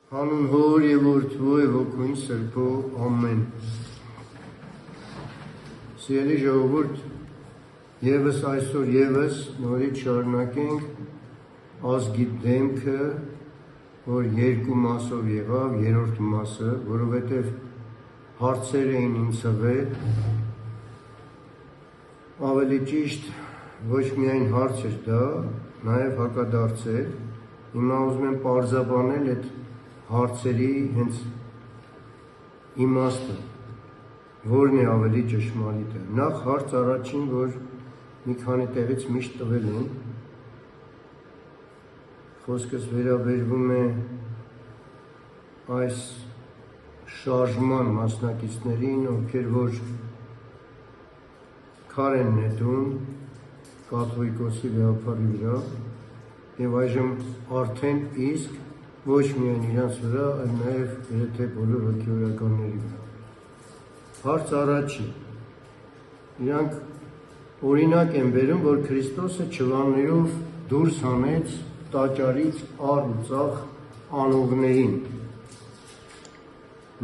Հանուն Հոր և Որդու և Հոգուն Սրբու, ամեն։ Սիրելի ժողովուրդ, ևս այսօր ևս նորից շարունակենք ազգի դեմքը, որ երկու մասով եղավ, երրորդ մասը, որովհետև հարցեր էին ինձ հղել, ավելի ճիշտ ոչ միայն հարց էր դա, նաև հակադարձեր, հիմա ուզում եմ պարզաբանել այդ հարցերի հենց իմաստը, որն է ավելի ճշմարիտը։ Նախ հարց առաջին, որ մի քանի տեղից միշտ տվել են, խոսքս վերաբերվում է այս շարժման մասնակիցներին, ովքեր որ քար են նետում կաթողիկոսի գաղափարի վրա և այժմ արդեն իսկ ոչ միայն իրանց վրա, այլ նաև գրեթե բոլոր հոգևորականների վրա։ Հարց առաջին, իրանք օրինակ են բերում, որ Քրիստոսը չվաններով դուրս հանեց տաճարից առ ու ծախ անողներին։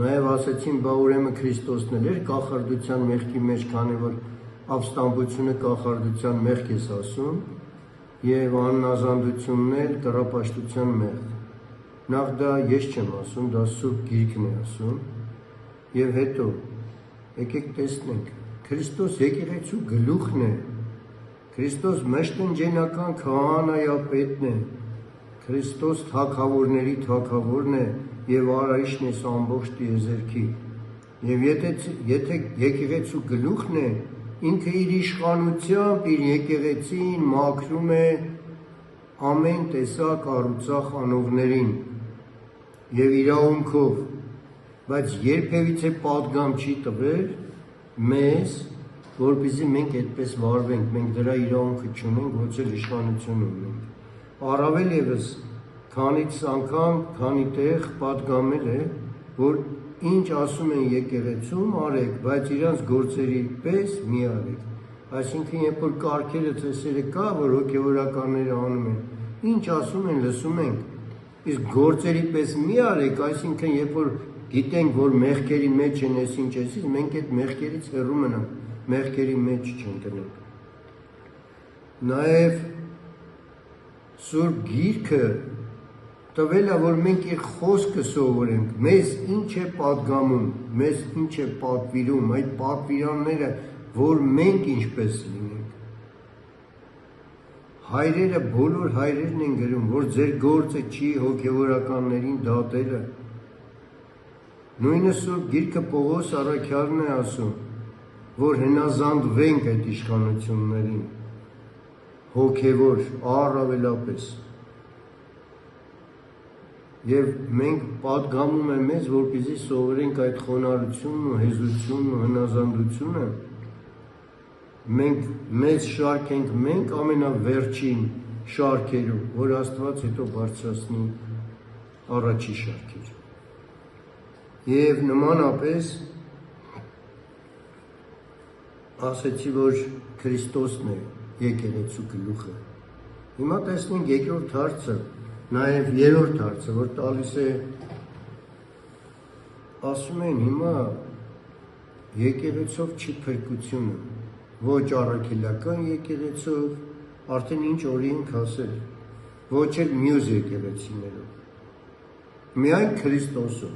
Նաև ասեցին, բա ուրեմն Քրիստոսն էլ էր կախարդության մեղքի մեջ, քանի որ ապստամբությունը կախարդության մեղք ես ասում, և աննազանդությունն էլ կռապաշտության մեղք։ Նախ դա ես չեմ ասում, դա Սուրբ Գիրքն է ասում, և հետո եկեք տեսնենք, Քրիստոս եկեղեցու գլուխն է, Քրիստոս մշտնջենական քահանայապետն է, Քրիստոս թագավորների թագավորն է և արարիչն է ամբողջ տիեզերքի, և եթե եկեղեցու գլուխն է, ինքը իր իշխանությամբ իր եկեղեցին մաքրում է ամեն տեսակ առուծախ անողներին և իրավունքով, բայց երբևիցե պատգամ չի տվել մեզ, որպեսզի մենք այդպես վարվենք, մենք դրա իրավունքը չունենք, ոչ էլ իշխանություն ունենք։ Առավել ևս քանից անգամ, քանի տեղ պատգամել է, որ ինչ ասում են եկեղեցում արեք, բայց իրանց գործերի պես մի արեք։ Այսինքն, երբ որ կարգերը ծեսերը կա, որ հոգևորականները անում են, ինչ ասում են, լսում ենք, իսկ գործերի պես մի արեք, այսինքն, երբ որ գիտենք, որ մեղքերի մեջ են ես ինչ էսից, մենք այդ մեղքերից հեռու մնանք, մեղքերի մեջ չընկնենք։ Նաև Սուրբ Գիրքը տվել է, որ մենք իր խոսքը սովորենք, մեզ ինչ է պատգամում, մեզ ինչ է պատվիրում, այդ պատվիրանները, որ մենք ինչպես լինենք։ Հայրերը, բոլոր հայրերն են գրում, որ ձեր գործը չի հոգևորականներին դատելը։ Նույնը Սուրբ Գիրքը Պողոս առաքյալն է ասում, որ հնազանդվենք այդ իշխանություններին, հոգևոր, առավելապես։ Եվ մենք պատգամում է մեզ, որպեսզի սովորենք այդ խոնարհությունն ու հեզությունն ու հնազանդությունը, մենք մեզ շարքենք մենք ամենավերջին շարքերում, որ Աստված հետո բարձրացնի առաջի շարքեր։ Եվ նմանապես ասեցի, որ Քրիստոսն է եկեղեցու գլուխը։ Հիմա տեսնենք երկրորդ հարցը, նաև երրորդ հարցը, որ տալիս է, ասում են հիմա եկեղեցով չի փրկությունը, ոչ առաքելական եկեղեցով, արդեն ինչ օրի ենք ասել, ոչ էլ մյուս եկեղեցիներով, միայն Քրիստոսով։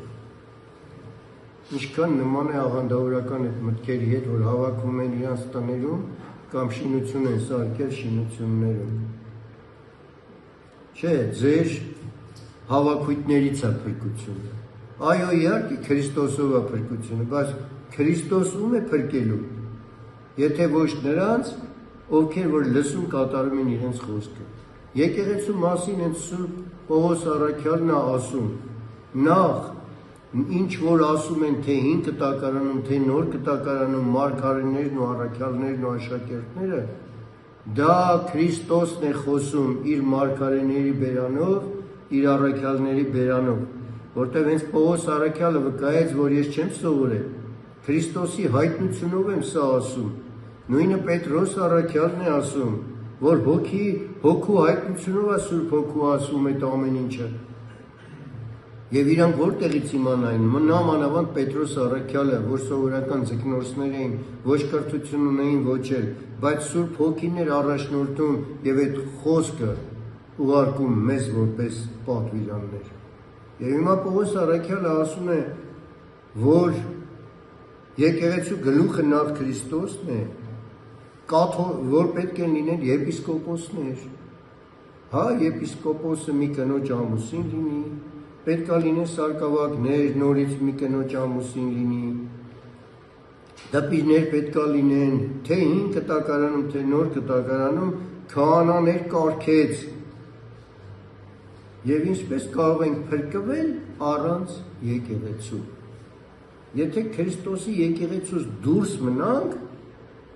Ինչքան նման է աղանդավորական այդ մտքերի հետ, որ հավաքում են իրանց տներում կամ շինություն են սարքել շինություններում։ Չէ, ձեր հավաքույթներից է փրկությունը։ Այո, իհարկե Քրիստոսով է փրկությունը, բայց Քրիստոս ում է փրկելու, եթե ոչ նրանց, ովքեր որ լսում կատարում են իրենց խոսքը։ Եկեղեցու մասին հենց Սուրբ Պողոս առաքյալն է ասում, նախ ինչ որ ասում են թե հին կտակարանում, թե նոր կտակարանում մարգարեներն ու առաքյալներն ու աշակերտները, դա Քրիստոսն է խոսում իր մարգարեների բերանով, իր առաքյալների բերանով, որտեղ հենց Պողոս առաքյալը վկայեց, որ ես չեմ սովորել, Քրիստոսի հայտնությունով եմ սա ասում, նույնը Պետրոս առաքյալն է ասում, որ հոգու հայտնությունով է Սուրբ Հոգու ասում այդ ամեն ինչը։ Եվ իրանք որտեղից իմանային, մանավանդ Պետրոս առաքյալը, որ սովորական ձկնորսներ էին, ոչ կրթություն ունեին, ոչ էլ, բայց Սուրբ Հոգին էր առաջնորդում եւ այդ խոսքը ուղարկում մեզ որպես պատվիրաններ։ Եվ հիմա Պողոս առաքյալը ասում է, որ եկեղեցու գլուխը նախ Քրիստոսն է, որ պետք է լինեն եպիսկոպոսներ։ Հա, եպիսկոպոսը մի կնոջ ամուսին լինի, պետք է լինեն սարկավագներ, նորից մի կնոջ ամուսին լինի, դպիրներ պետք է լինեն, թե հին կտակարանում, թե նոր կտակարանում քահանաներ կարգեց։ Եվ ինչպես կարող ենք փրկվել առանց եկեղեցու։ Եթե Քրիստոսի եկեղեցուց դուրս մնանք,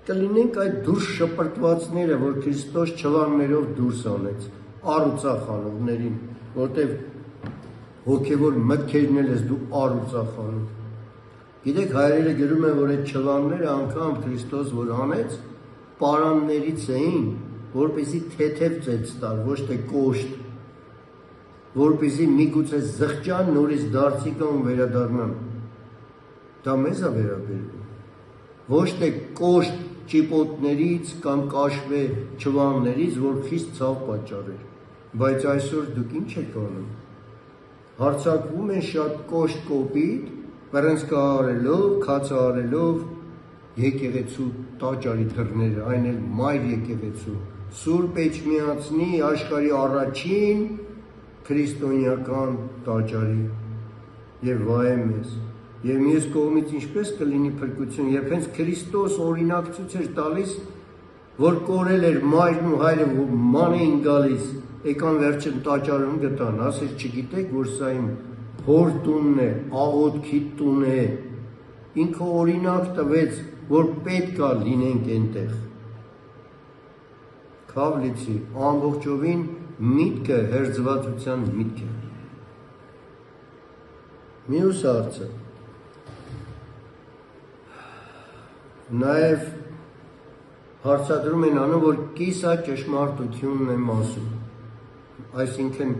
կլինենք այդ դուրս շպրտվածները, որ Քրիստոս չվաններով դուրս անեց, առուծախանողներին, որտեղ հոգևոր մտքերն էլ ես դու առուծախանում։ Գիտեք, հայրերը գրում են, որ այդ չվանները անգամ Քրիստոս որ անեց, պարաններից էին, որպեսզի թեթև ծեծ տար, ոչ թե կոշտ, որպեսզի միգուցե զղջան, նորից դարձիկան ու վերադառնան։ Դա մեզ է վերաբերվում։ Ոչ թե կոշտ ճիպոտներից կամ կաշվե չվաններից, որ խիստ ցավ պատճառեր։ Բայց այսօր դուք ինչ եք անում։ Հարցակվում են շատ կոշտ կոպիտ, բռնցքարելով, քացարելով եկեղեցու տաճարի դռները, այն էլ մայր եկեղեցու, Սուրբ Էջմիածնի աշխարհի առաջին քրիստոնեական տաճարի եւ վայ մեզ։ Եվ մյուս կողմից ինչպես կլինի փրկություն, երբ հենց Քրիստոս օրինակցույց էր տալիս, որ կորել էր մայրն ու հայրը ման էին գալիս, եկան վերջին տաճարում գտան, ասես չգիտեք, որ սա իմ հոր տունն է, աղոթքի տուն է, ինքը օրինակ տվեց, որ պետք է լինենք այնտեղ։ Քավլիցի ամբողջովին միտքը հերձվածության միտք է։ Մյուս հարցը նաև հարցադրում են անում, որ կիսա ճշմարտությունն եմ ասում, այսինքն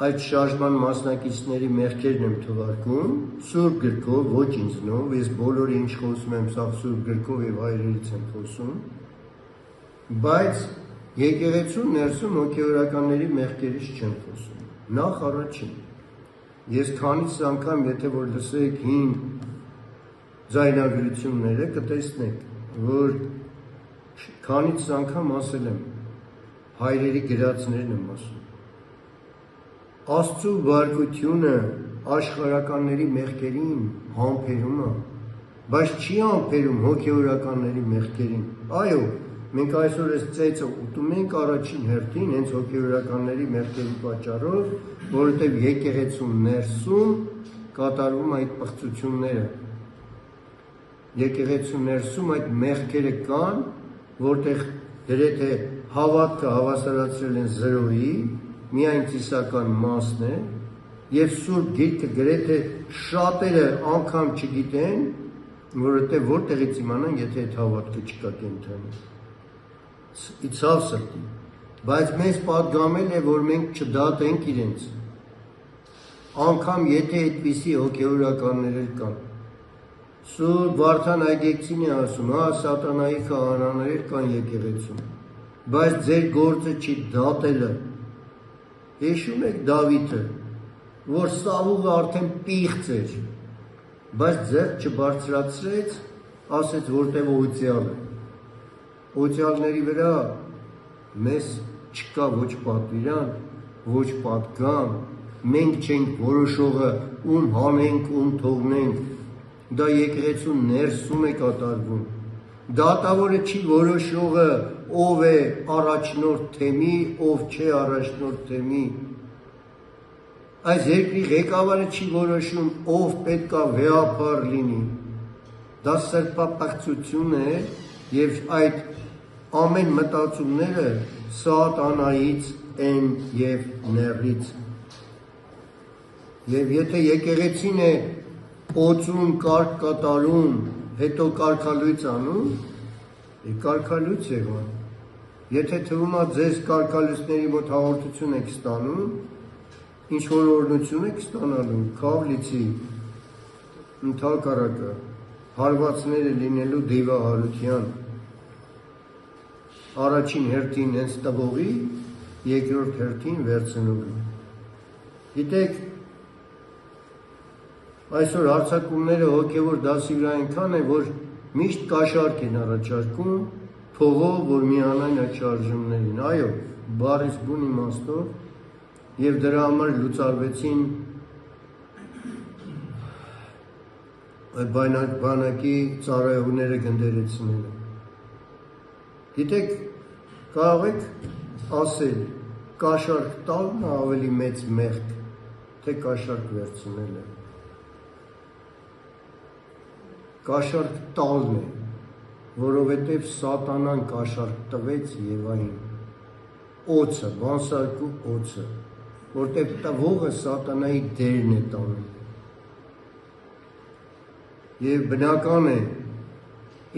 այդ շարժման մասնակիցների մեղքերն եմ թվարկում, Սուրբ գրքով, ոչ ինձնով, ես բոլորի ինչ խոսում եմ, սա Սուրբ գրքով եւ հայրերից եմ խոսում, բայց եկեղեցու ներսում հոգեորականների մեղքերից չեմ խոսում, նախ առաջին, ես քանից անգամ, եթե որ լսեք հին ձայնագրությունները կտեսնեք, որ քանից անգամ ասել եմ, հայրերի գրածներն եմ ասում։ Աստծու բարգությունը աշխարհականների մեղքերին համբերում է, բայց չի համբերում հոգեորականների մեղքերին։ Այո, մենք այսօր այս ծեծը ուտում ենք առաջին հերթին հենց հոգեորականների մեղքերի պատճառով, որովհետև եկեղեցու ներսում կատարվում այդ պղծությունները։ Եկեղեցու ներսում այդ մեղքերը կան, որտեղ գրեթե հավատքը հավասարացրել են 0-ի, միայն ծիսական մասն է, եւ Սուրբ Գիրքը գրեթե շատերը անգամ չգիտեն, որովհետեւ որտեղից իմանան, եթե այդ հավատքը չկա կենթանի։ Իցավ սրտի, բայց մեզ պատգամել է, որ մենք չդատենք իրենց, անգամ եթե այդպիսի հոգեորականներ կան։ Սուրբ Վարդան Այգեկցին է ասում, հա, սատանայի քահանաներ կան եկեղեցում, բայց ձեր գործը չի դատելը։ Հիշում եք Դավիթը, որ Սավուղը արդեն պիղծ էր, բայց ձեռք չբարձրացրեց, ասեց, որտեղ օծյալ է։ Օծյալների վրա մեզ չկա ոչ պատվիրան, ոչ պատգամ, մենք չենք որոշողը, ում հանենք, ում թողնենք, դա եկեղեցու ներսում է կատարվում։ Դատավորը չի որոշողը, ով է առաջնորդ թեմի, ով չէ առաջնորդ թեմի։ Այս երկրի ղեկավարը չի որոշում, ով պետք է վեհապար լինի։ Դա սրբապղծություն է եւ այդ ամեն մտածումները սատանայից են եւ նեռից։ Եվ եթե եկեղեցին է օծում, կարգ կատարում, հետո կարգալույց անում, կարգալույց եղան։ Եթե թվում է ձեզ կարգալիցների մոտ հաղորդություն եք ստանում, ինչ որ օրհնություն եք ստանալու, քավլիցի ընդհակառակը հարվածները լինելու դիվահարության առաջին հերթին հենց տվողի, երկրորդ հերթին վերցնողի։ Գիտեք, այսօր հարձակումները հոգևոր դասի վրա այնքան է, որ միշտ կաշառք են առաջարկում փողով, որ միանային այդ շարժումներին։ Այո, բառից բուն իմաստով եւ դրա համար լուծարվեցին բանակի ծառայողները գնդերեցնելը։ Գիտեք, կարող եք ասել, կաշառք տալն ավելի մեծ մեղք, թե կաշառք վերցնելը։ Կաշառք տալն է, որովհետև սատանան կաշառք տվեց Եվային, օձը, բանսարկու օձը, որտեղ տվողը սատանայի դերն է տանում։ Եվ բնական է,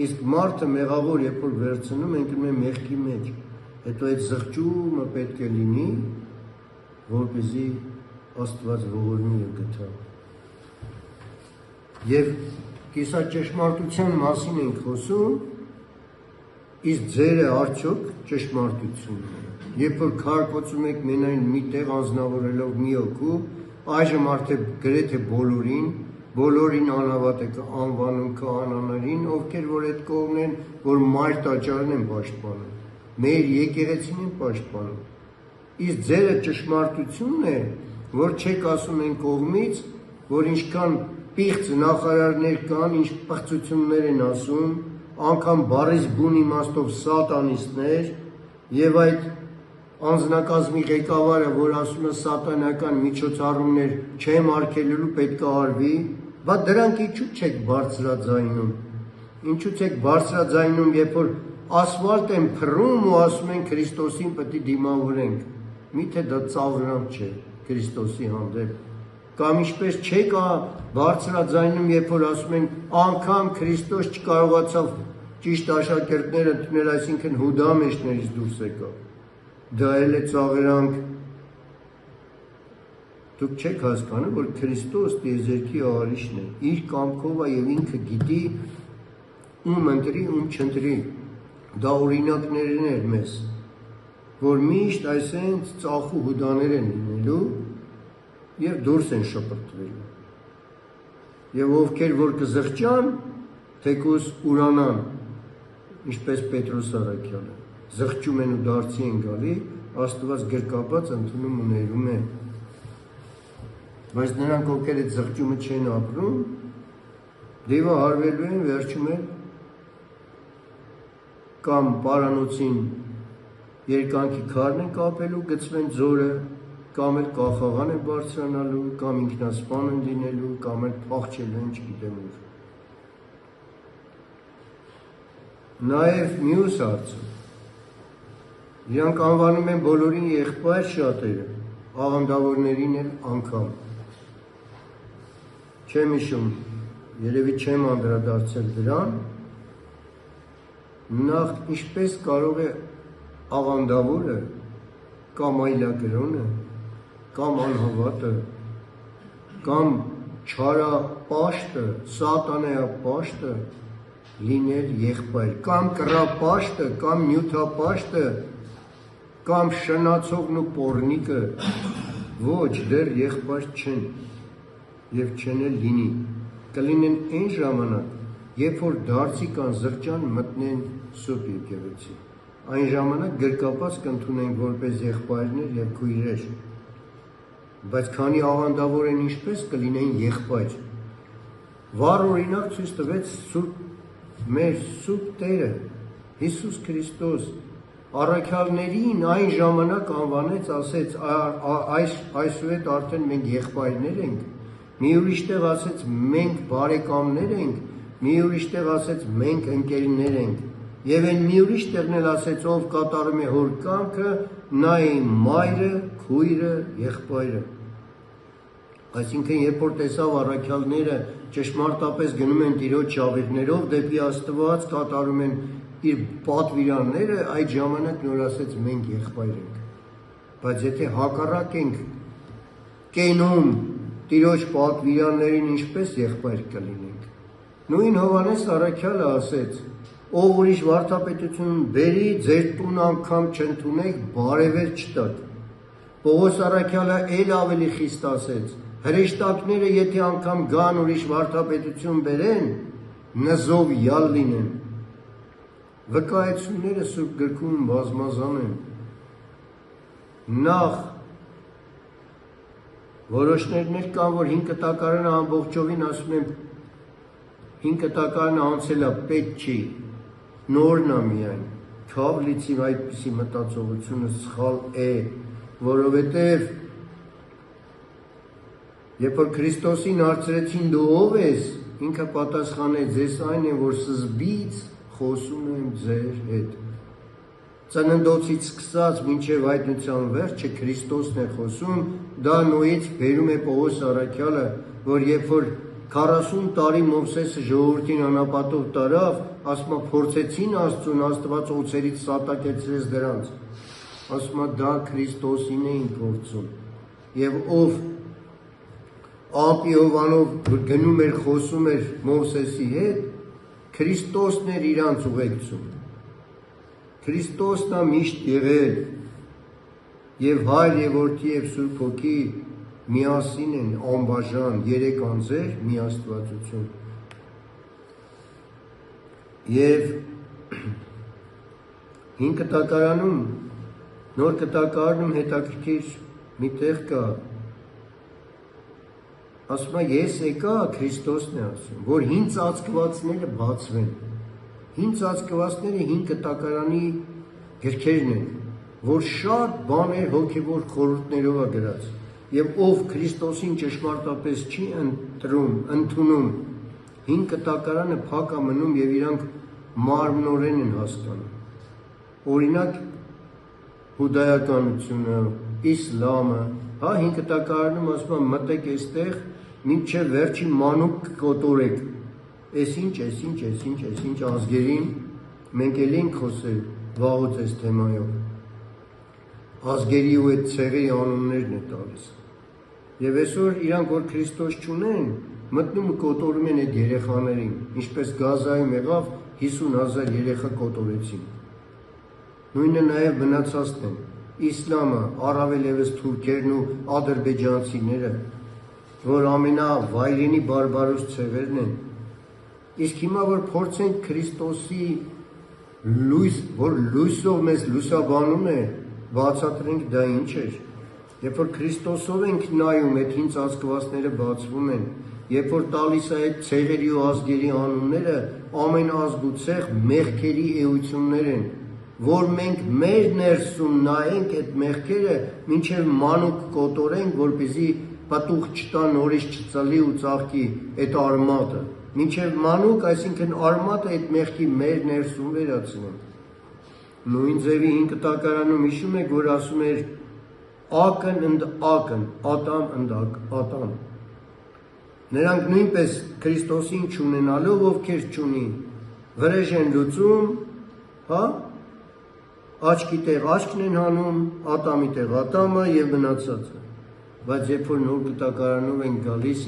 իսկ մարդը մեղավոր երբ որ վերցնում ենք մեղքի մեջ, հետո այդ զղջումը պետք է լինի, որպեսզի Աստված ողորմի ու գթա։ Եվ կիսաճշմարտության մասին ենք խոսում, իսկ ձերը արդյոք ճշմարտությունն է։ Երբ որ քարկոծում եք մենայն մի տեղ անձնավորելով մի հոգու, այժմ արդեն գրեթե բոլորին անհավատ եք անվանում քահանաներին, ովքեր որ այդ կողմն են, որ մայր տաճարն են պաշտպանում, մեր եկեղեցին են պաշտպանում։ Իսկ ձերը ճշմարտությունն է, որ չեք ասում են կողմից, որ ինչքան պիղծ նախարարներ կան, ինչ պղծություններ են ասում, անգամ բառից բուն իմաստով սատանիստներ, եւ այդ անձնակազմի ղեկավարը, որ ասում է սատանական միջոցառումներ չեմ արգելելու, պետք է արվի, բայց դրանք ինչու չեք բարձրաձայնում։ Ինչու չեք բարձրաձայնում, երբ որ ասֆալտ են փռում ու ասում են Քրիստոսին պետք է դիմավորենք։ Միթե դա ծաղրանք չէ Քրիստոսի հանդեպ։ Կամ ինչպես չեք բարձրաձայնում, երբ որ ասում են անգամ Քրիստոս չկարողացավ ճիշտ աշակերտներ ընդունել, այսինքն Հուդա մեջներից դուրս եկավ։ Դա էլ է ծաղրանք։ Դուք չեք հասկանում, որ Քրիստոս տիեզերքի ահարիչն է, իր կամքով է եւ ինքը գիտի ում ընտրի, ում չընտրի։ Դա օրինակներն էր մեզ, որ միշտ այսենց ծախու հուդաներ են լինելու եւ դուրս են շպրտվելու։ Եվ ովքեր որ կզղջան, թեկուզ ուրանան, ինչպես Պետրոս Արաքյալը, զղջում են ու դարձի են գալի, Աստված գրկապած ընդունում ու ներում է։ Բայց նրանք ովքեր այդ զղջումը չեն ապրում, դիվահարվելու են, վերջում են կամ պարանոցին երկանքի քարն են կապելու, գցվեն ձորը, կամ էլ կախաղան են բարձրանալու, կամ ինքնասպան են լինելու, կամ էլ փախչելու են չգիտեմ ուր։ Նաև մյուս հարցը, իրանք անվանում են բոլորին եղբայր շատերը, աղանդավորներին էլ անգամ։ Չեմ հիշում, երևի չեմ անդրադարձել դրան, նախ ինչպես կարող է աղանդավորը կամ այլագրոնը, կամ անհավատը, կամ չարապաշտը, սատանայապաշտը լինել եղբայր, կամ կռապաշտը, կամ նյութապաշտը, կամ շնացողն ու պոռնիկը, ոչ, դեռ եղբայր չեն եւ չեն էլ լինի, կլինեն այն ժամանակ, երբ որ դարձի կան զղջան մտնեն սուրբ եկեղեցի, այն ժամանակ գրկապած կընդունենք որպես եղբայրներ եւ քույրեր, բայց քանի աղանդավոր են ինչպես կլինեն եղբայր։ Վառ օրինակ ցույց տվեց մեր սուրբ Տերը Հիսուս Քրիստոս, առաքյալներին այն ժամանակ անվանեց, ասեց այսուհետ արդեն մենք եղբայրներ ենք, մի ուրիշ տեղ ասեց մենք բարեկամներ ենք, մի ուրիշ տեղ ասեց մենք ընկերներ ենք, եւ այն մի ուրիշ տեղն էլ ասեց ով կատարում է հոր կամքը, նա է մայրը, քույրը, եղբայրը։ Այսինքն երբ որ տեսավ առաքյալները ճշմարտապես գնում են Տիրոջ շավիղներով դեպի Աստված, կատարում են իր պատվիրանները, այդ ժամանակ նոր ասեց մենք եղբայր ենք, բայց եթե հակառակ ենք կենում Տիրոջ պատվիրաններին, ինչպես եղբայր կլինենք։ Նույն Հովհաննես առաքյալը ասեց, ով ուրիշ վարդապետություն բերի, ձեր տուն անգամ չընդունեք, բարևեր չտաք։ Պողոս առաքյալը էլ ավելի խիստ ասեց, հրեշտակները եթե անգամ գան ուրիշ վարդապետություն բերեն, նզով յալ լինեն։ Վկայությունները Սուրբ գրքում բազմազան են։ Նախ որոշներներ կան, որ 5 կտակարանը ամբողջովին ասում են 5 կտակարանը անցել է, պետք չի, նորն է միայն, Քավլիցի այդպիսի մտածողությունը սխալ է, որովհետև երբ որ Քրիստոսին հարցրեցին դու ով ես, ինքը պատասխանեց ես այն եմ, որ սկզբից խոսում եմ ձեր հետ։ Ծննդոցից սկսած մինչև հայտնության վերջը Քրիստոսն է խոսում, դա նույնից բերում է Պողոս առաքյալը, որ երբ որ 40 տարի Մովսեսը ժողովրդին անապատով տարավ, ասում է փորձեցին Աստծուն, Աստված օձերից սատակեցրեց դրանց։ Ասում է դա Քրիստոսին էին փորձում։ Եվ ով Ապիովանով գնում էր, խոսում էր Մովսեսի հետ, Քրիստոսն էր իրանց ուղեկցում։ Քրիստոսն է միշտ եղել, եւ Հայր եւ Որդի եւ Սուրբ Հոգի միասին են անբաժան 3 անձեր մի Աստվածություն։ Եվ 5 կտակարանում, նոր կտակարանում հետաքրքիր մի տեղ կա, ասում է ես եկա, Քրիստոսն է ասում, որ 5 ծածկվածները բացվեն։ 5 ծածկվածները 5 կտակարանի գրքերն են, որ շատ բաներ հոգևոր խորհուրդներով է գրած, եւ ով Քրիստոսին ճշմարտապես չի ընդունում, 5 կտակարանը փակ է մնում եւ իրանք մարմնորեն են հասկանում։ Օրինակ հուդայականությունը, իսլամը, 5 կտակարանում ասում է մտեք այստեղ, մինչև վերջի մանուկ կկոտորեք։ Էս ինչ ազգերին մենք էլ ենք խոսել վաղուց այս թեմայով։ Ազգերի ու այդ ցեղերի անուններն է տալիս։ Եվ այսօր իրանք որ Քրիստոս չունեն, մտնում ու կոտորում են այդ երեխաներին, ինչպես Գազայում եղավ 50,000 երեխա կոտորեցին։ Նույնը նաև մնացածն են, իսլամը, առավել ևս թուրքերն ու ադրբեջանցիները, որ ամենավայրենի բարբարոս ցեղերն են։ Իսկ հիմա որ փորձենք Քրիստոսի որ լույսով մեզ լուսաբանում է, բացատրենք դա ինչ էր։ Երբ որ Քրիստոսով ենք նայում, այդ 5 ծածկվածները բացվում են, երբ որ տալիս է այդ ցեղերի ու ազգերի անունները, ամեն ազգ ու ցեղ մեղքերի էություններ են, որ մենք մեր ներսում նայենք այդ մեղքերը, մինչև մանուկ կոտորենք, որպեսզի պատուղ չտա, նորից չծլի ու ծաղկի այդ արմատը։ Մինչև մանուկ, այսինքն արմատը այդ մեղքի մեր ներսում վերացնեն։ Նույն ձևի 5 կտակարանում հիշում եք, որ ասում էր ակն ընդ ակն, ատամ ընդ ատամ։ Նրանք նույնպես Քրիստոսին չունենալով, ովքեր չունի, վրեժ են լուծում, աչքի տեղ աչքն են հանում, ատամի տեղ ատամը եւ մնացածը։ Բայց երբ որ նոր կտակարանով են գալիս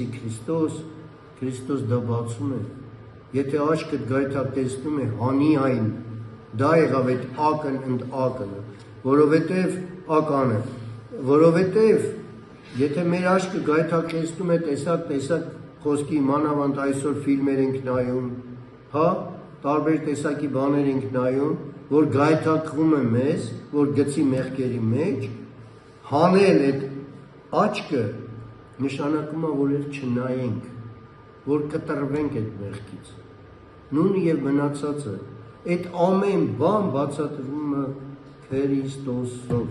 Քրիստոս դա բացում է։ Եթե աչքդ գայթակեցնում է, հանի այն, դա եղավ այդ ակն ընդ ակնը, որովհետև եթե մեր աչքը գայթակեցնում է տեսակ խոսքի, մանավանդ այսօր ֆիլմեր ենք նայում, տարբեր տեսակի բաներ ենք նայում, որ գայթակղում է մեզ, որ գցի մեղքերի մեջ, հանել այդ աչքը նշանակում է, որ չնայենք, որ կտրվենք այդ մեղքից։ Նույնը եւ մնացածը, այդ ամեն բան բացատրվում է Քրիստոսով։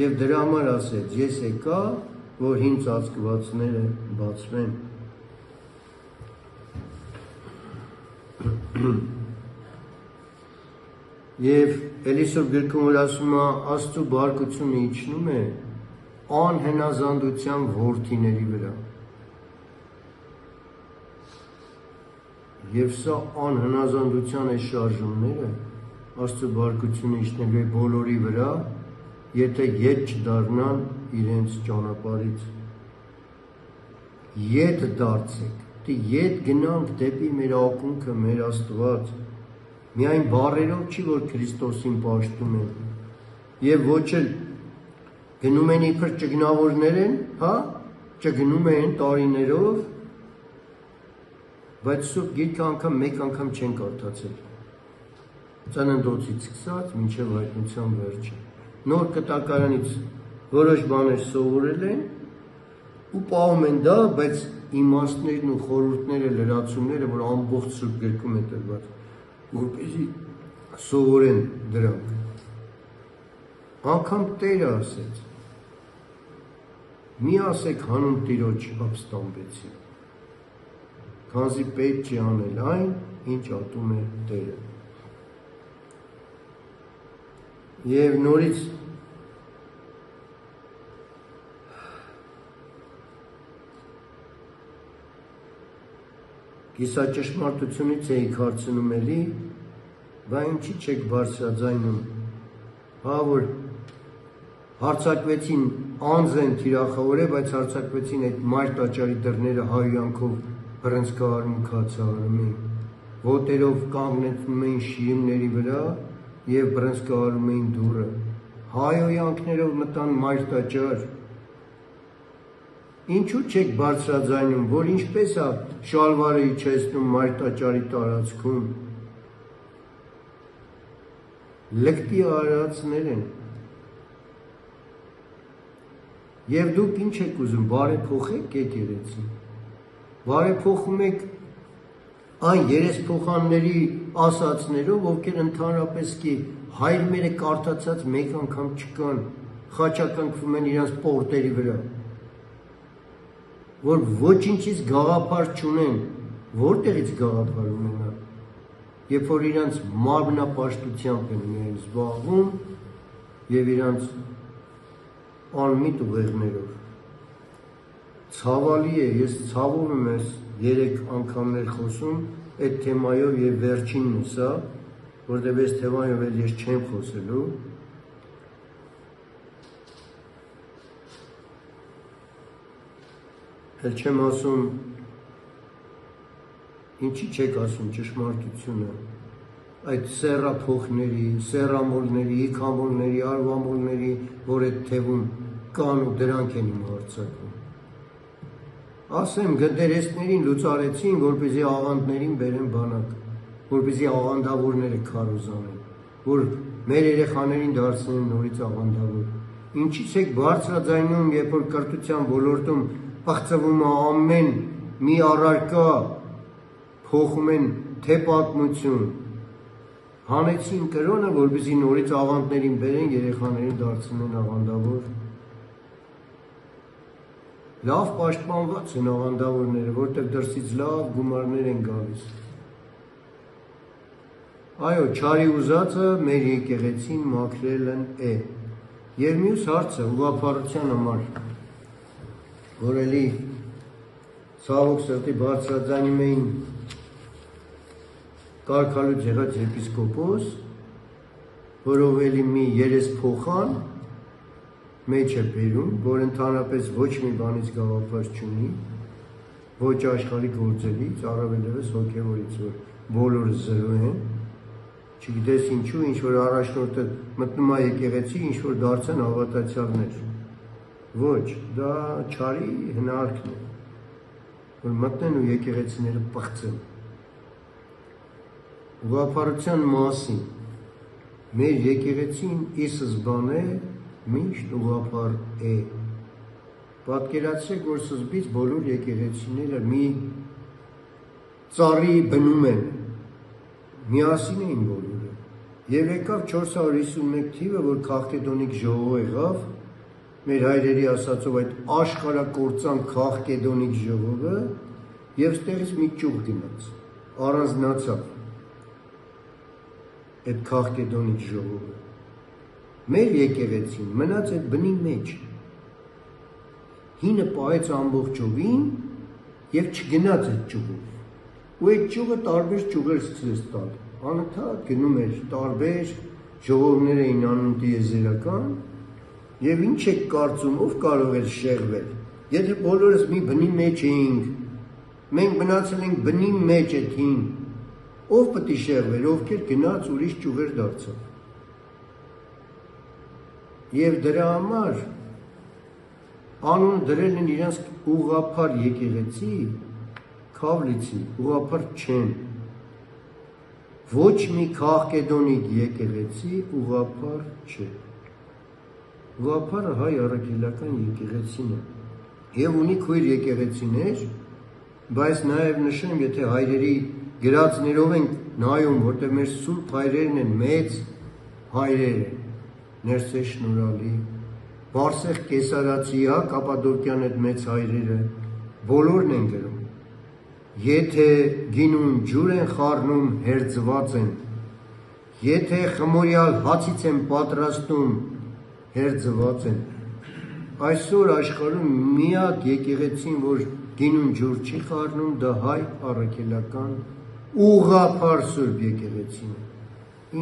Եվ դրա համար ասեց, ես եկա, որ 5 ծածկվածները բացվեն։ Եվ Էլիսով գրքում որ ասում է, Աստծու բարկությունը իջնում է անհնազանդության որդիների վրա։ Եվ սա անհնազանդության է շարժումները Աստծո բարգությունը իջնելու է բոլորի վրա, եթե ետ չդառնան իրենց ճանապարհից։ Ետ դարձեք, դե ետ գնանք դեպի մեր ակունքը, մեր Աստված։ Միայն բառերով չի, որ Քրիստոսին պաշտում են, եւ ոչ էլ գնում են իբր ճգնավորներ են, հա, ճգնում են տարիներով, բայց Սուրբ Գիրքը անգամ մեկ անգամ չեն կարդացել։ Ծննդոցից սկսած մինչև հայտնության վերջը։ Նոր կտակարանից որոշ բաներ սովորել են ու պահում են դա, բայց իմաստներն ու խորհուրդները, լրացումները, որ ամբողջ Սուրբ Գրքում է տրված, որպեսզի սովորեն դրանք։ Անգամ Տերը ասեց. մի ասեք հանուն Տիրոջ ապստամբեցի, քանզի պետք չի անել այն, ինչ ատում է Տերը։ Եվ նորից կիսաճշմարտությունից էիք հարցնում էլի, բա ինչի չեք բարձրաձայնում, հա, որ հարցակվեցին անձ են թիրախավոր է, բայց հարցակվեցին այդ մայր տաճարի դռները հայոյանքով բռնցքահարում քացահարում էին, ոտերով կանգնեցնում էին շիրիմների վրա և բռնցքահարում էին դուռը, հայոյանքներով մտան մայր տաճար։ Ինչու չեք բարձրաձայնում, որ ինչպես է շալվարը իջեցնում մայր տաճարի տարածքում, լկտի արածներ են։ Եվ դուք ինչ եք ուզում, բարեփոխեք այդ երեցին, բարեփոխում եք այն երեսփոխանների ասածներով, ովքեր ընդհանրապես հայր մերը կարդացած մեկ անգամ չկան, խաչակնքվում են իրանց պորտերի վրա, որ ոչինչից գաղափար չունեն, որտեղից գաղափար ունենան, երբ որ իրանց մարմնապաշտությամբ են միայն զբաղվում և իրանց անմիտ ուղեղներով։ Ցավալի է, ես ցավով եմ ես 3 անգամներ խոսում այդ թեմայով և վերջինն է սա, որտեղ այս թեմայով էլ ես չեմ խոսելու։ Էլ չեմ ասում, ինչի չեք ասում ճշմարտությունը, այդ սեռափոխների, սեռամոլների, իքամոլների, արվամոլների, որ այդ թևում կան ու դրանք են իմ հարցակում։ Ասեմ, գդերեսներին լուծարեցին, որպեսզի աղանդներին բերեն բանակ, որպեսզի աղանդավորները քարոզանեն, որ մեր երեխաներին դարձնեն նորից աղանդավոր։ Ինչից եք բարձրաձայնում, երբ որ կրթության ոլորտում պղծվում է ամեն մի առարկա, փոխում են թե պատմություն, հանեցին կրոնը, որպեսզի նորից աղանդներին բերեն, երեխաներին դարձնեն աղանդավոր։ Լավ պաշտպանված են աղանդավորները, որտեղ դրսից լավ գումարներ են գալիս։ Այո, չարի ուզածը մեր եկեղեցին մաքրելն է։ Եվ մյուս հարցը ուղղափառության համար, որ էլի ցավոք սրտի բարձրաձայնում էին կարգալուց եղած եպիսկոպոս, որով էլի մի երեսփոխան մեջ է բերում, որ ընդհանրապես ոչ մի բանից գաղափար չունի, ոչ աշխարհի գործերից, առավել ևս հոգևորից, որ բոլորը զրո են, չգիտես ինչու, ինչ որ առաջնորդը մտնում է եկեղեցի, ինչ որ դարձան հավատացյալներ։ Ոչ, դա չարի հնարքն է, որ մտնեն ու եկեղեցիները պղծեն։ Ուղղափառության մասին մեր եկեղեցին ի սկզբանե միշտ ուղղափառ է։ Պատկերացրեք, որ սկզբից բոլոր եկեղեցիները մի ծառի բնում են, միասին էին բոլորը։ Եվ եկավ 451 թիվը, որ Քաղկեդոնիկ ժողով եղավ, մեր հայրերի ասածով այդ աշխարհակործան Քաղկեդոնիկ ժողովը, եւ ստեղից մի ճյուղ գնաց, առանձնացավ այդ Քաղկեդոնիկ ժողովը։ Մեր եկեղեցին մնաց այդ բնի մեջ, հինը պահեց ամբողջովին և չգնաց այդ ճյուղով, ու այդ ճյուղը տարբեր ճյուղեր սկսեց տալ, անընդհատ գնում էր տարբեր ժողովներ էին անում տիեզերական, եւ ինչ եք կարծում, ով կարող էր շեղվել, եթե բոլորս մի բնի մեջ էինք, մենք մնացել ենք բնի մեջ էթին, ով պետք է շեղվեր, ովքեր գնաց ուրիշ ճյուղեր դարձավ, եւ դրա համար անուն դրել են իրանց ուղղափառ եկեղեցի, Քավլիցի, ուղղափառ չեն, ոչ մի քաղկեդոնիկ եկեղեցի ուղղափառ չէ, ուղղափառը հայ առաքելական եկեղեցին է, եւ ունի քույր եկեղեցիներ, բայց նաեւ նշեմ, եթե հայրերի գրածներով ենք նայում, որտեղ մեր սուրբ հայրերն են, մեծ հայրեր են, Ներսես Շնորհալի, Բարսեղ Կեսարացի, Կապադոկյան այդ մեծ հայրերը, բոլորն են գրում, եթե գինուն ջուր են խառնում, հերձված են, եթե խմորյալ հացից են պատրաստում, հերձված են, այսօր աշխարհում միակ եկեղեցին, որ գինուն ջուր չի խառնում, դա հայ առաքելական ուղղափառ սուրբ եկեղեցին է,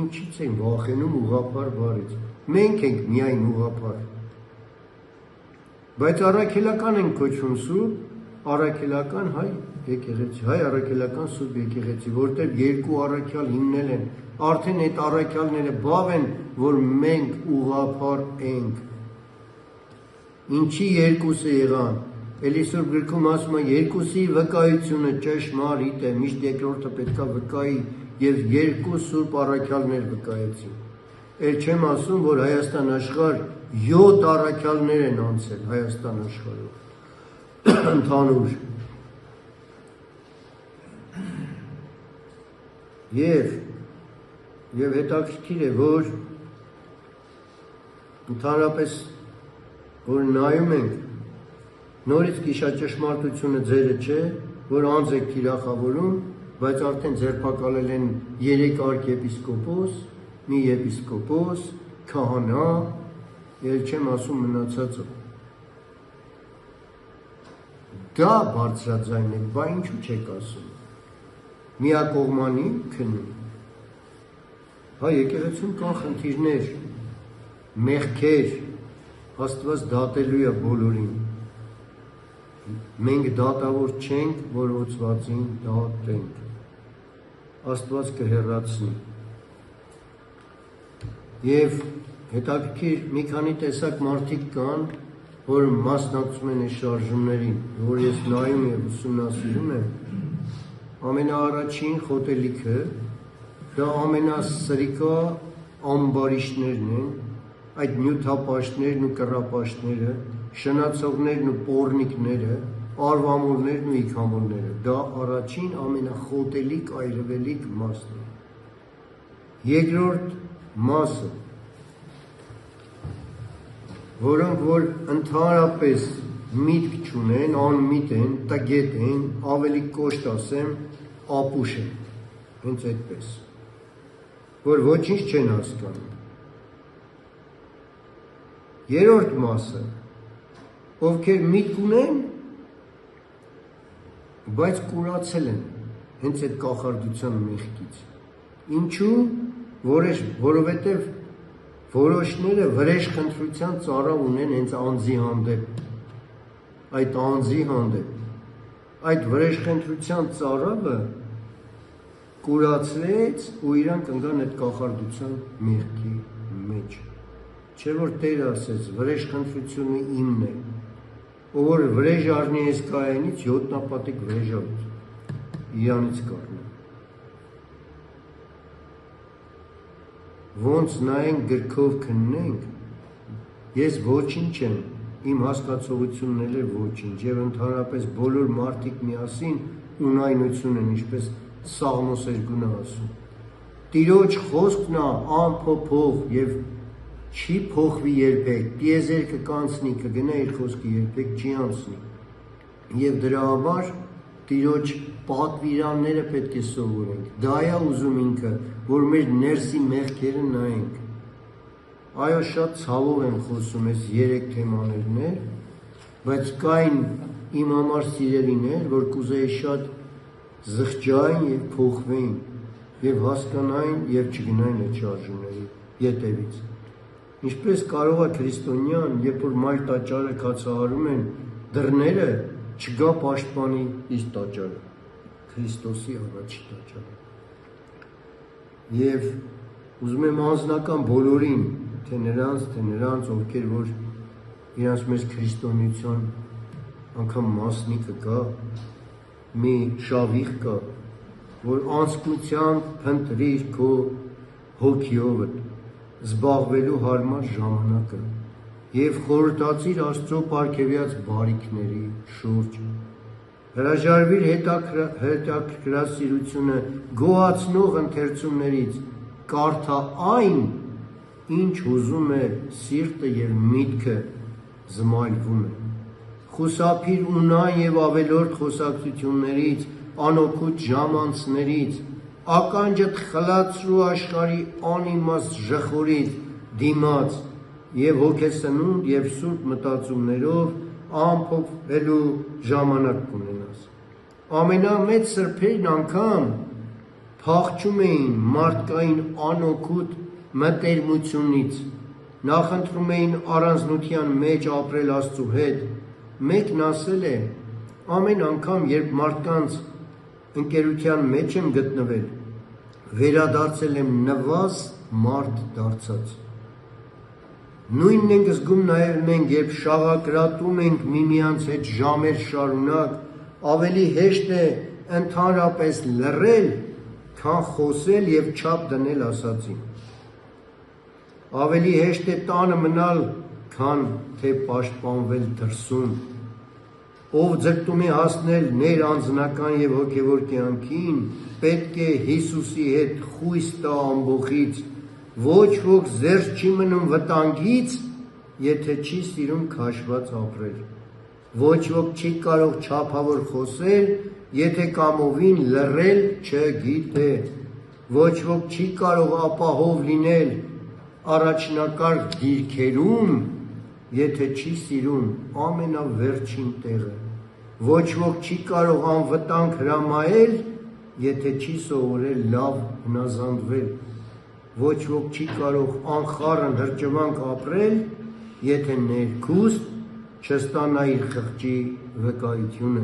ինչից են վախենում ուղղափառ բառից, մենք ենք միայն ուղղափառ, բայց առաքելական են կոչվում սուրբ, առաքելական հայ եկեղեցի, հայ առաքելական սուրբ եկեղեցի, որտեղ երկու առաքյալ հիմնել են, արդեն այդ առաքյալները բավ են, որ մենք ուղղափառ ենք, ինչի երկուսը եղան, էլի սուրբ գրքում ասում է երկուսի վկայությունը ճշմարիտ է, միշտ երկրորդը պետքա վկայի եւ երկու սուրբ առաքյալներ վկայեցին, էլ չեմ ասում, որ Հայաստան աշխարհ 7 առաքյալներ են անցել Հայաստան աշխարհով, ընդհանուր, եւ հետաքրքիր է, որ ընդհանրապես, որ նայում ենք, նորից գիշաճշմարտությունը ձերը չէ, որ անձ եք թիրախավորում, բայց արդեն ձերբակալել են 3 արքեպիսկոպոս, մի եպիսկոպոս, քահանա, եւ չեմ ասում մնացածը։ Դա բարձրաձայն է, բա ինչու չեք ասում։ Միակողմանի քննում։ Հա եկեղեցում կան խնդիրներ, մեղքեր, Աստված դատելու է բոլորին։ Մենք դատավոր չենք, որ օծվածին դատենք։ Աստված կհեռացնի։ Եվ հետաքրքիր մի քանի տեսակ մարդիկ կան, որ մասնակցում են այս շարժումներին, որ ես նայում եւ ուսումնասիրում եմ, ամենաառաջին խոտելիքը, դա ամենասրիկա ամբարիշներն են, այդ նյութապաշտներն ու կռապաշտները, շնացողներն ու պոռնիկները, արվամոլներն ու իքամոլները, դա առաջին ամենախոտելիք այրվելիք մասն է։ Երկրորդ մասը, որոնք որ ընդհանրապես միտք չունեն, անմիտ են, տգետ են, ավելի կոշտ ասեմ, ապուշ են, հենց այդպես, որ ոչինչ չեն հասկանում։ Երրորդ մասը, ովքեր միտք ունեն, բայց կուրացել են, հենց այդ կախարդության մեղքից։ Ինչու, որովհետև որոշները վրեժխնդրության ծառա ունեն հենց անձի հանդեպ, այդ անձի հանդեպ, այդ վրեժխնդրության ծառավը կուրացրեց ու իրանք ընկան այդ կախարդության մեղքի մեջ, չէ որ Տերը ասեց, վրեժխնդրությունը իմն է, ով որ վրեժ առնի այս կայանից 7 նապատիկ վրեժ առնի, իրանից կառնի։ Ոնց նայենք գրքով քննենք, ես ոչինչ եմ, իմ հասկացողությունն էլ ոչինչ, եւ ընդհանրապես բոլոր մարդիկ միասին ունայնություն են, ինչպես Սաղմոս 2-ն ասում։ Տիրոջ խոսքն անփոփոխ եւ չի փոխվի երբեք, տիեզերքը կանցնի, կգնա իր խոսքը երբեք չի անցնի։ Եվ դրա համար Տիրոջ պատվիրանները պետք է սովորենք։ Դա է ուզում ինքը, որ մեր ներսի մեղքերը նայենք։ Այո, շատ ցավով եմ խոսում այս 3 թեմաներն, բայց կային իմ համար սիրելիներ, որ կուզեի շատ զղջային եւ փոխվեին եւ հասկանային եւ չգնային այդ շարժումների ետևից։ Ինչպես կարող է քրիստոնյան, երբ որ մայր տաճարը կացահարում են դռները, չգա պաշտպանի իր տաճարը, Քրիստոսի առաջի տաճարը։ Եվ ուզում եմ անձնական բոլորին, թե նրանց, ովքեր որ իրանց մեծ քրիստոնեության անգամ մասնիկը կա, մի շավիղ կա, որ անձկությամբ փնտրիր քո հոգիովդ զբաղվելու հարմար ժամանակը եւ խորհրդացիր Աստծո պարգևյաց բարիքների շուրջ։ Հրաժարվիր հետաքրքրասիրությունը գոհացնող ընթերցումներից, կարդա այն, ինչ ուզում է սիրտը եւ միտքը զմայլվում է։ Խուսափիր ունայն եւ ավելորդ խոսակցություններից, անօգուտ ժամանցներից, ականջդ խլացրու աշխարհի անիմաստ ժխորից դիմաց եւ հոգեսնունդ եւ սուրբ մտածումներով ամփոփվելու ժամանակ կունենաս։ Ամենամեծ սրբերն անգամ փախչում էին մարդկային անօգուտ մտերմությունից, նախընտրում էին առանձնության մեջ ապրել Աստծո հետ։ Մեկն ասել է. ամեն անգամ, երբ մարդկանց ընկերության մեջ եմ գտնվել, վերադարձել եմ նվազ մարդ դարձած։ Նույնն ենք զգում նաև մենք, երբ շաղակրատում ենք միմյանց հետ ժամեր շարունակ, ավելի հեշտ է ընդհանրապես լռել, քան խոսել եւ չափ դնել ասածին։ Ավելի հեշտ է տանը մնալ, քան թե պաշտպանվել դրսում։ Ով ձգտում է հասնել ներանձնական եւ հոգեվոր կյանքին, պետք է Հիսուսի հետ խույս տա ամբոխից, ոչ ոք զերծ չի մնում վտանգից, եթե չի սիրում քաշված ապրել, ոչ ոք չի կարող չափավոր խոսել, եթե կամովին լռել չգիտե, ոչ ոք չի կարող ապահով լինել առաջնակարգ դիրքերում, եթե չի սիրում ամենավերջին տեղը, ոչ ոք չի կարող անվտանգ հրամայել, եթե չի սովորել լավ հնազանդվել, ոչ ոք չի կարող անխառն հրճվանք ապրել, եթե ներքուստ չստանա իր խղճի վկայությունը։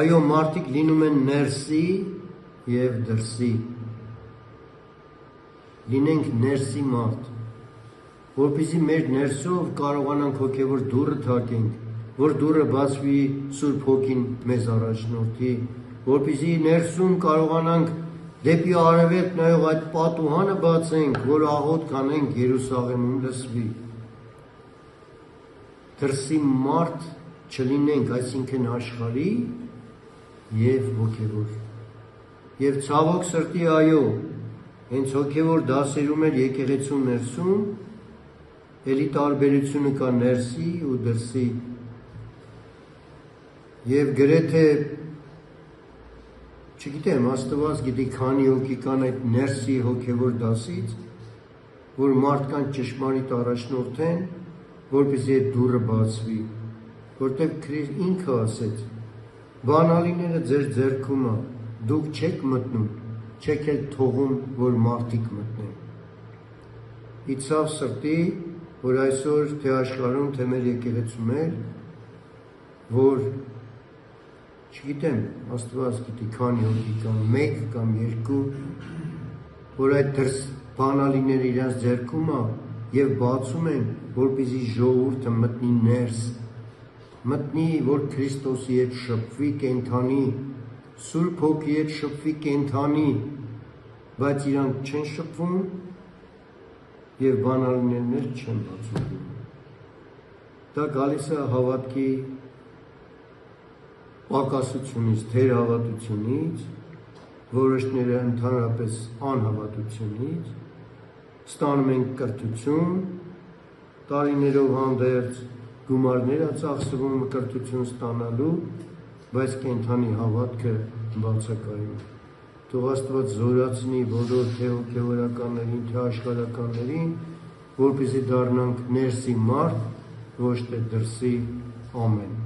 Այո, մարդիկ լինում են ներսի եւ դրսի։ Լինենք ներսի մարդ, որպեսզի մեր ներսով կարողանանք հոգևոր դուռը թակենք, որ դուռը բացվի Սուրբ Հոգին մեզ առաջնորդի, որպեսզի ներսում կարողանանք դեպի արևելք նայող այդ պատուհանը բացենք, որ աղոթ կանենք Երուսաղեմում լսվի։ Դրսի մարդ չլինենք, այսինքն աշխարհի եւ հոգևոր։ Եվ ցավոք սրտի, այո, հենց հոգևոր դասերում էր եկեղեցու ներսում, էլի տարբերությունը կա ներսի ու դրսի։ Եվ գրեթե, չգիտեմ, Աստված գիտի քանի հոգի կան այդ ներսի հոգևոր դասից, որ մարդկանց ճշմարիտ առաջնորդեն, որպեսզի այդ դուռը բացվի, որտեղ ինքը ասեց. բանալիները ձեր ձեռքում է, դուք չեք մտնում, չեք էլ թողում, որ մարդիկ մտնեն։ Իցավ սրտի, որ այսօր թե աշխարհում, թե մեր եկեղեցում էր, որ չգիտեմ, Աստված գիտի քանի հոգի կան, մեկ կամ երկու, որ այդ բանալիները իրենց ձեռքում է եւ բացում են, որպեսզի ժողովուրդը մտնի ներս, մտնի, որ Քրիստոսի հետ շփվի կենդանի, Սուրբ Հոգի հետ շփվի կենդանի, բայց իրանք չեն շփվում եւ բանալիներն չեն բացում։ Դա գալիս է հավատքի պակասությունից, թերհավատությունից, որոշները ընդհանրապես անհավատությունից, ստանում ենք կրթություն, տարիներով հանդերձ գումարներ է ծախսվում կրթություն ստանալու, բայց կենդանի հավատքը բացակայում։ Թող Աստված զորացնի բոլոր թե հոգևորականներին, թե աշխարհականներին, որպեսզի դառնանք ներսի մարդ, ոչ թե դրսի։ Ամեն։